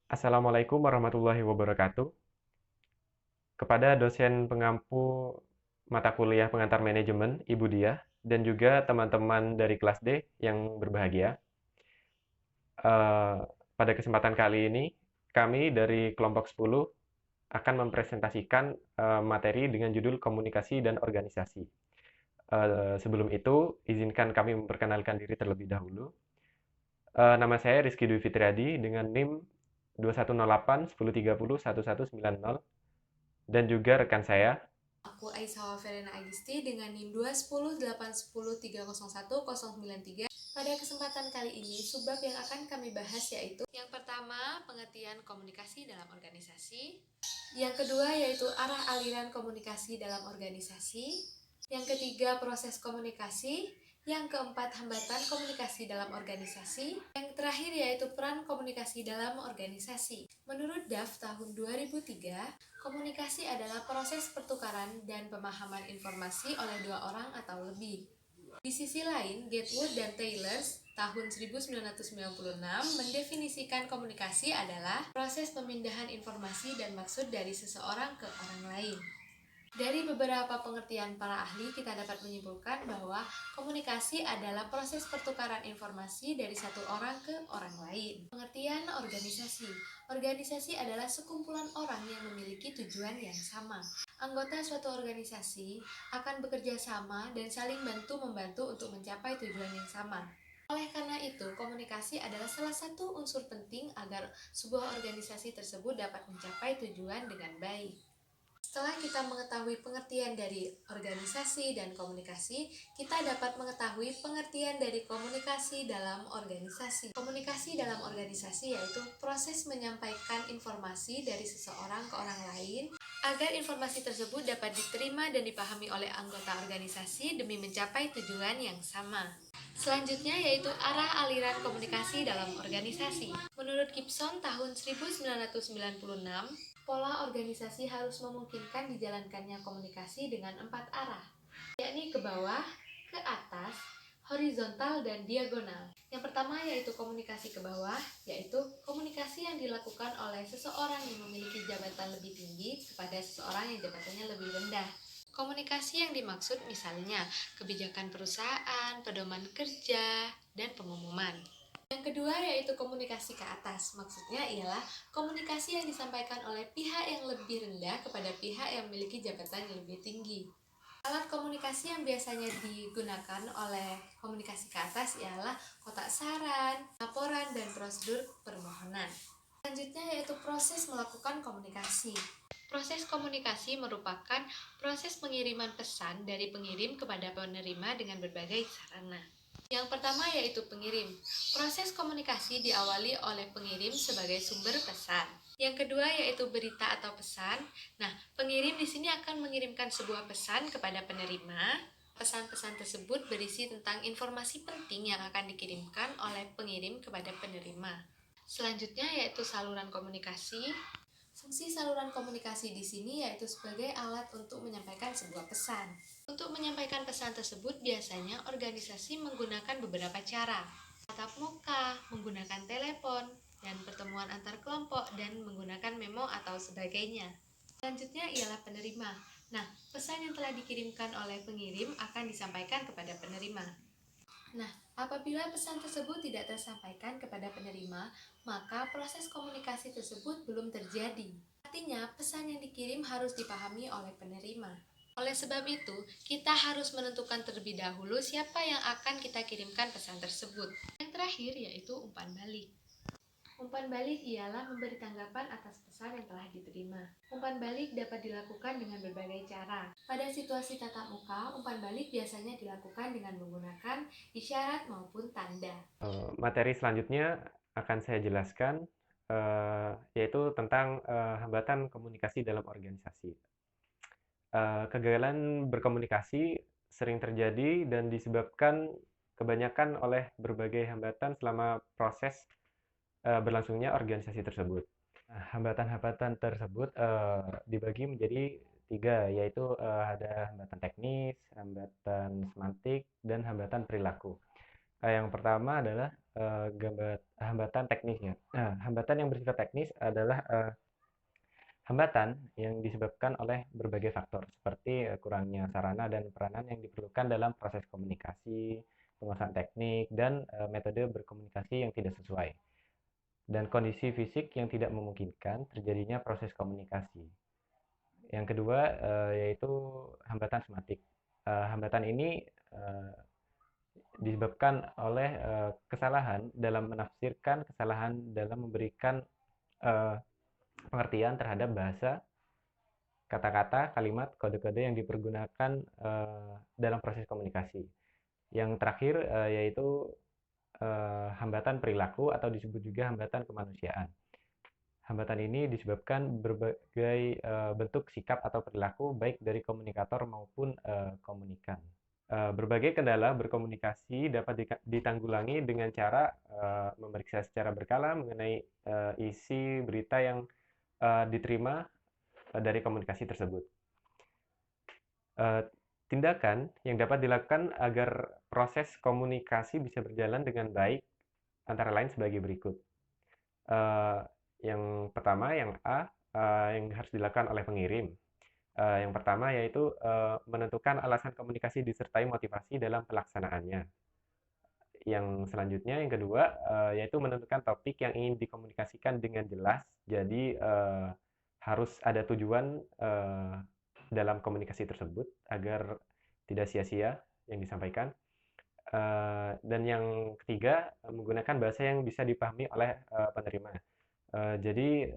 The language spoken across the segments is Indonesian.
Assalamualaikum warahmatullahi wabarakatuh. Kepada dosen pengampu mata kuliah pengantar manajemen, Ibu Diah, dan juga teman-teman dari kelas D yang berbahagia. Eh, Pada kesempatan kali ini, kami dari kelompok 10 akan mempresentasikan materi dengan judul komunikasi dan organisasi. Sebelum itu, izinkan kami memperkenalkan diri terlebih dahulu. Nama saya Rizky Dwi Fitriadi dengan NIM 2108 1030 1190 dan juga rekan saya. Aku Aisawa Verena Agisti dengan NIM 21081030193. Pada kesempatan kali ini, subbab yang akan kami bahas yaitu yang pertama, pengertian komunikasi dalam organisasi. Yang kedua yaitu arah aliran komunikasi dalam organisasi. Yang ketiga, proses komunikasi. Yang keempat, hambatan komunikasi dalam organisasi. Yang terakhir yaitu peran komunikasi dalam organisasi. Menurut DAF tahun 2003, komunikasi adalah proses pertukaran dan pemahaman informasi oleh dua orang atau lebih. Di sisi lain, Gatewood dan Taylor tahun 1996 mendefinisikan komunikasi adalah proses pemindahan informasi dan maksud dari seseorang ke orang lain. Dari beberapa pengertian para ahli, kita dapat menyimpulkan bahwa komunikasi adalah proses pertukaran informasi dari satu orang ke orang lain. Pengertian organisasi. Organisasi adalah sekumpulan orang yang memiliki tujuan yang sama. Anggota suatu organisasi akan bekerja sama dan saling bantu-membantu untuk mencapai tujuan yang sama. Oleh karena itu, komunikasi adalah salah satu unsur penting agar sebuah organisasi tersebut dapat mencapai tujuan dengan baik. Setelah kita mengetahui pengertian dari organisasi dan komunikasi, kita dapat mengetahui pengertian dari komunikasi dalam organisasi. Komunikasi dalam organisasi yaitu proses menyampaikan informasi dari seseorang ke orang lain agar informasi tersebut dapat diterima dan dipahami oleh anggota organisasi demi mencapai tujuan yang sama. Selanjutnya yaitu arah aliran komunikasi dalam organisasi. Menurut Gibson tahun 1996, pola organisasi harus memungkinkan dijalankannya komunikasi dengan 4 arah, yakni ke bawah, ke atas, horizontal, dan diagonal. Yang pertama yaitu komunikasi ke bawah, yaitu komunikasi yang dilakukan oleh seseorang yang memiliki jabatan lebih tinggi kepada seseorang yang jabatannya lebih rendah. Komunikasi yang dimaksud misalnya kebijakan perusahaan, pedoman kerja, dan pengumuman. Yang kedua yaitu komunikasi ke atas. Maksudnya ialah komunikasi yang disampaikan oleh pihak yang lebih rendah kepada pihak yang memiliki jabatan yang lebih tinggi. Alat komunikasi yang biasanya digunakan oleh komunikasi ke atas ialah kotak saran, laporan, dan prosedur permohonan. Selanjutnya yaitu proses melakukan komunikasi. Proses komunikasi merupakan proses pengiriman pesan dari pengirim kepada penerima dengan berbagai sarana. Yang pertama yaitu pengirim. Proses komunikasi diawali oleh pengirim sebagai sumber pesan. Yang kedua yaitu berita atau pesan. Nah, pengirim di sini akan mengirimkan sebuah pesan kepada penerima. Pesan-pesan tersebut berisi tentang informasi penting yang akan dikirimkan oleh pengirim kepada penerima. Selanjutnya yaitu saluran komunikasi. Fungsi saluran komunikasi di sini yaitu sebagai alat untuk menyampaikan sebuah pesan. Untuk menyampaikan pesan tersebut biasanya organisasi menggunakan beberapa cara. Tatap muka, menggunakan telepon, dan pertemuan antar kelompok dan menggunakan memo atau sebagainya. Selanjutnya ialah penerima. Nah, pesan yang telah dikirimkan oleh pengirim akan disampaikan kepada penerima. Nah, apabila pesan tersebut tidak tersampaikan kepada penerima, maka proses komunikasi tersebut belum terjadi. Artinya, pesan yang dikirim harus dipahami oleh penerima. Oleh sebab itu, kita harus menentukan terlebih dahulu siapa yang akan kita kirimkan pesan tersebut. Yang terakhir yaitu umpan balik. Umpan balik ialah memberi tanggapan atas pesan yang telah diterima. Umpan balik dapat dilakukan dengan berbagai cara. Pada situasi tatap muka, umpan balik biasanya dilakukan dengan menggunakan isyarat maupun tanda. Materi selanjutnya akan saya jelaskan, yaitu tentang hambatan komunikasi dalam organisasi. Kegagalan berkomunikasi sering terjadi dan disebabkan kebanyakan oleh berbagai hambatan selama proses berlangsungnya organisasi tersebut. Nah, hambatan-hambatan tersebut dibagi menjadi tiga, yaitu ada hambatan teknis, hambatan semantik, dan hambatan perilaku. Yang pertama adalah hambatan teknisnya. Nah, hambatan yang bersifat teknis adalah hambatan yang disebabkan oleh berbagai faktor, seperti kurangnya sarana dan peranan yang diperlukan dalam proses komunikasi, penguasaan teknik, dan metode berkomunikasi yang tidak sesuai, dan kondisi fisik yang tidak memungkinkan terjadinya proses komunikasi. Yang kedua yaitu hambatan somatik. Hambatan ini disebabkan oleh kesalahan dalam menafsirkan, kesalahan dalam memberikan pengertian terhadap bahasa, kata-kata, kalimat, kode-kode yang dipergunakan dalam proses komunikasi. Yang terakhir yaitu hambatan perilaku atau disebut juga hambatan kemanusiaan. Hambatan ini disebabkan berbagai bentuk sikap atau perilaku baik dari komunikator maupun komunikan. Berbagai kendala berkomunikasi dapat ditanggulangi dengan cara memeriksa secara berkala mengenai isi berita yang diterima dari komunikasi tersebut. Tindakan yang dapat dilakukan agar proses komunikasi bisa berjalan dengan baik antara lain sebagai berikut. Yang pertama, yang A, yang harus dilakukan oleh pengirim. Yang pertama yaitu menentukan alasan komunikasi disertai motivasi dalam pelaksanaannya. Yang selanjutnya, yang kedua, yaitu menentukan topik yang ingin dikomunikasikan dengan jelas. Jadi harus ada tujuan dalam komunikasi tersebut agar tidak sia-sia yang disampaikan. Dan yang ketiga, menggunakan bahasa yang bisa dipahami oleh penerima. Jadi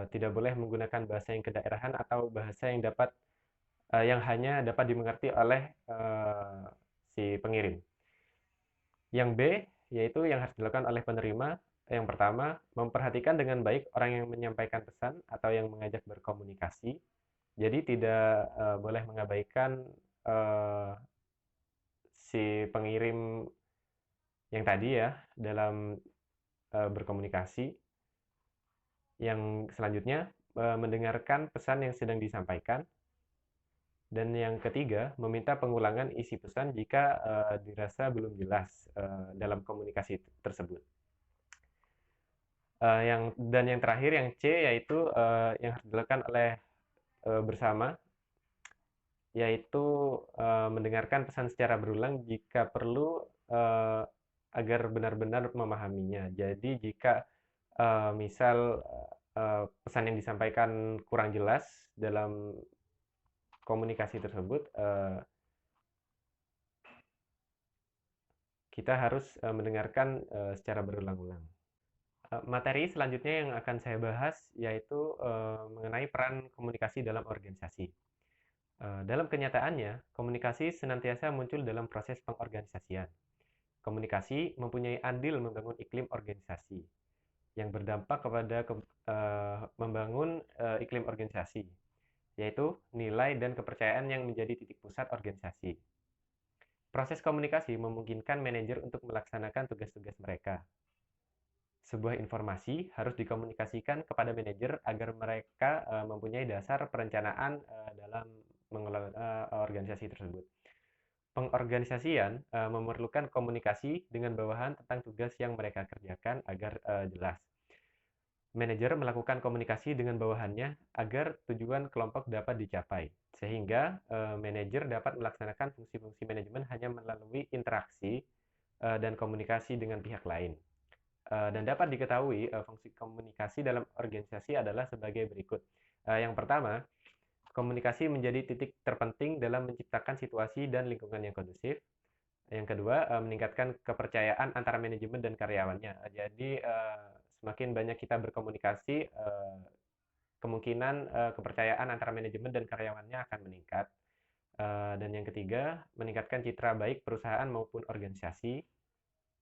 tidak boleh menggunakan bahasa yang kedaerahan atau bahasa yang hanya dapat dimengerti oleh si pengirim. Yang B, yaitu yang harus dilakukan oleh penerima. Yang pertama, memperhatikan dengan baik orang yang menyampaikan pesan atau yang mengajak berkomunikasi. Jadi tidak boleh mengabaikan si pengirim yang tadi ya dalam berkomunikasi. Yang selanjutnya, mendengarkan pesan yang sedang disampaikan. Dan yang ketiga, meminta pengulangan isi pesan jika dirasa belum jelas dalam komunikasi tersebut. Dan yang terakhir, yang C, yaitu yang harus dilakukan oleh bersama, yaitu mendengarkan pesan secara berulang jika perlu agar benar-benar memahaminya. Jadi jika misal pesan yang disampaikan kurang jelas dalam komunikasi tersebut, kita harus mendengarkan secara berulang-ulang. Materi selanjutnya yang akan saya bahas yaitu mengenai peran komunikasi dalam organisasi. Dalam kenyataannya, komunikasi senantiasa muncul dalam proses pengorganisasian. Komunikasi mempunyai andil membangun iklim organisasi yang berdampak kepada membangun iklim organisasi, yaitu nilai dan kepercayaan yang menjadi titik pusat organisasi. Proses komunikasi memungkinkan manajer untuk melaksanakan tugas-tugas mereka. Sebuah informasi harus dikomunikasikan kepada manajer agar mereka mempunyai dasar perencanaan dalam mengelola organisasi tersebut. Pengorganisasian memerlukan komunikasi dengan bawahan tentang tugas yang mereka kerjakan agar jelas. Manajer melakukan komunikasi dengan bawahannya agar tujuan kelompok dapat dicapai, sehingga manajer dapat melaksanakan fungsi-fungsi manajemen hanya melalui interaksi dan komunikasi dengan pihak lain. Dan dapat diketahui fungsi komunikasi dalam organisasi adalah sebagai berikut. Yang pertama, komunikasi menjadi titik terpenting dalam menciptakan situasi dan lingkungan yang kondusif. Yang kedua, meningkatkan kepercayaan antara manajemen dan karyawannya. Jadi semakin banyak kita berkomunikasi, kemungkinan kepercayaan antara manajemen dan karyawannya akan meningkat. Dan yang ketiga, meningkatkan citra baik perusahaan maupun organisasi.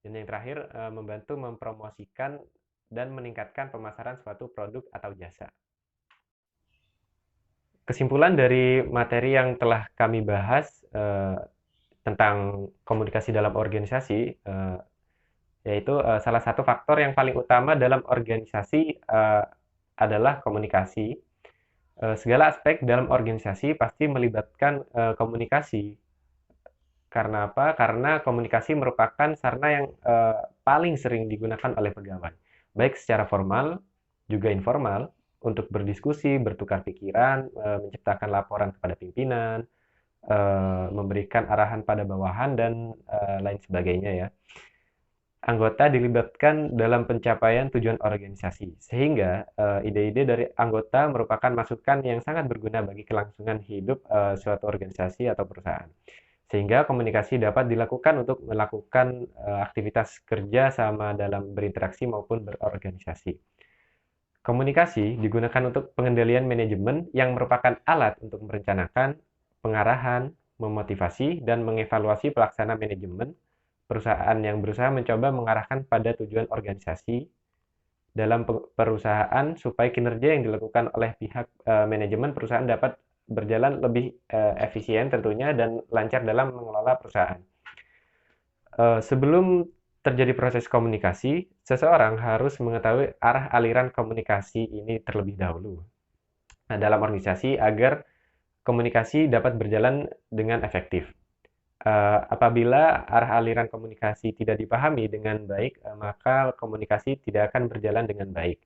Dan yang terakhir, membantu mempromosikan dan meningkatkan pemasaran suatu produk atau jasa. Kesimpulan dari materi yang telah kami bahas tentang komunikasi dalam organisasi, yaitu salah satu faktor yang paling utama dalam organisasi adalah komunikasi. Segala aspek dalam organisasi pasti melibatkan komunikasi. Karena apa? Karena komunikasi merupakan sarana yang paling sering digunakan oleh pegawai, baik secara formal juga informal, untuk berdiskusi, bertukar pikiran, menciptakan laporan kepada pimpinan, memberikan arahan pada bawahan, dan lain sebagainya ya. Anggota dilibatkan dalam pencapaian tujuan organisasi, sehingga ide-ide dari anggota merupakan masukan yang sangat berguna bagi kelangsungan hidup suatu organisasi atau perusahaan. Sehingga komunikasi dapat dilakukan untuk melakukan aktivitas kerja sama dalam berinteraksi maupun berorganisasi. Komunikasi digunakan untuk pengendalian manajemen yang merupakan alat untuk merencanakan, pengarahan, memotivasi, dan mengevaluasi pelaksana manajemen perusahaan yang berusaha mencoba mengarahkan pada tujuan organisasi dalam perusahaan supaya kinerja yang dilakukan oleh pihak manajemen perusahaan dapat berjalan lebih efisien tentunya dan lancar dalam mengelola perusahaan. Sebelum terjadi proses komunikasi, seseorang harus mengetahui arah aliran komunikasi ini terlebih dahulu. Nah, dalam organisasi agar komunikasi dapat berjalan dengan efektif. Apabila arah aliran komunikasi tidak dipahami dengan baik, maka komunikasi tidak akan berjalan dengan baik,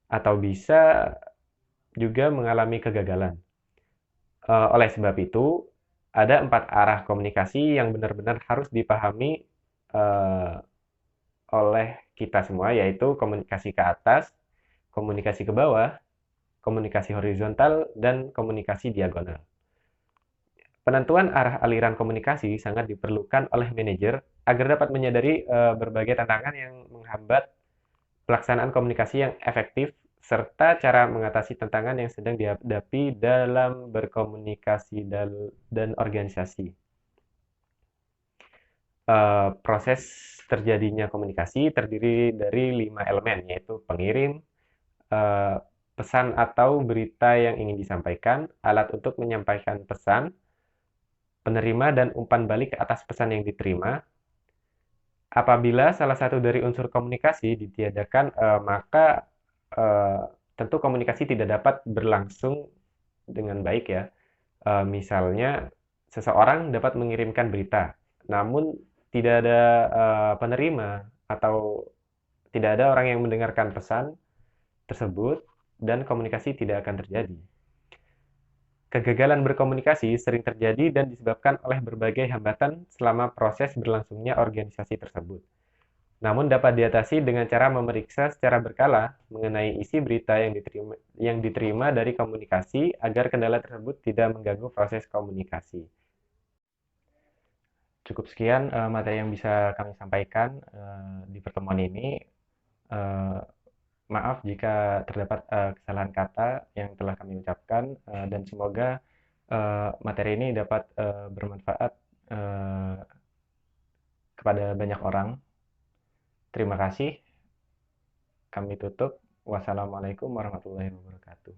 atau bisa juga mengalami kegagalan. Oleh sebab itu, ada 4 arah komunikasi yang benar-benar harus dipahami oleh kita semua, yaitu komunikasi ke atas, komunikasi ke bawah, komunikasi horizontal, dan komunikasi diagonal. Penentuan arah aliran komunikasi sangat diperlukan oleh manajer agar dapat menyadari berbagai tantangan yang menghambat pelaksanaan komunikasi yang efektif serta cara mengatasi tantangan yang sedang dihadapi dalam berkomunikasi dan organisasi. Proses terjadinya komunikasi terdiri dari 5 elemen, yaitu pengirim, pesan atau berita yang ingin disampaikan, alat untuk menyampaikan pesan, penerima dan umpan balik atas pesan yang diterima. Apabila salah satu dari unsur komunikasi ditiadakan, maka tentu komunikasi tidak dapat berlangsung dengan baik ya. Misalnya seseorang dapat mengirimkan berita, namun tidak ada penerima atau tidak ada orang yang mendengarkan pesan tersebut dan komunikasi tidak akan terjadi. Kegagalan berkomunikasi sering terjadi dan disebabkan oleh berbagai hambatan selama proses berlangsungnya organisasi tersebut. Namun dapat diatasi dengan cara memeriksa secara berkala mengenai isi berita yang diterima dari komunikasi agar kendala tersebut tidak mengganggu proses komunikasi. Cukup sekian materi yang bisa kami sampaikan di pertemuan ini. Maaf jika terdapat kesalahan kata yang telah kami ucapkan dan semoga materi ini dapat bermanfaat kepada banyak orang. Terima kasih. Kami tutup. Wassalamualaikum warahmatullahi wabarakatuh.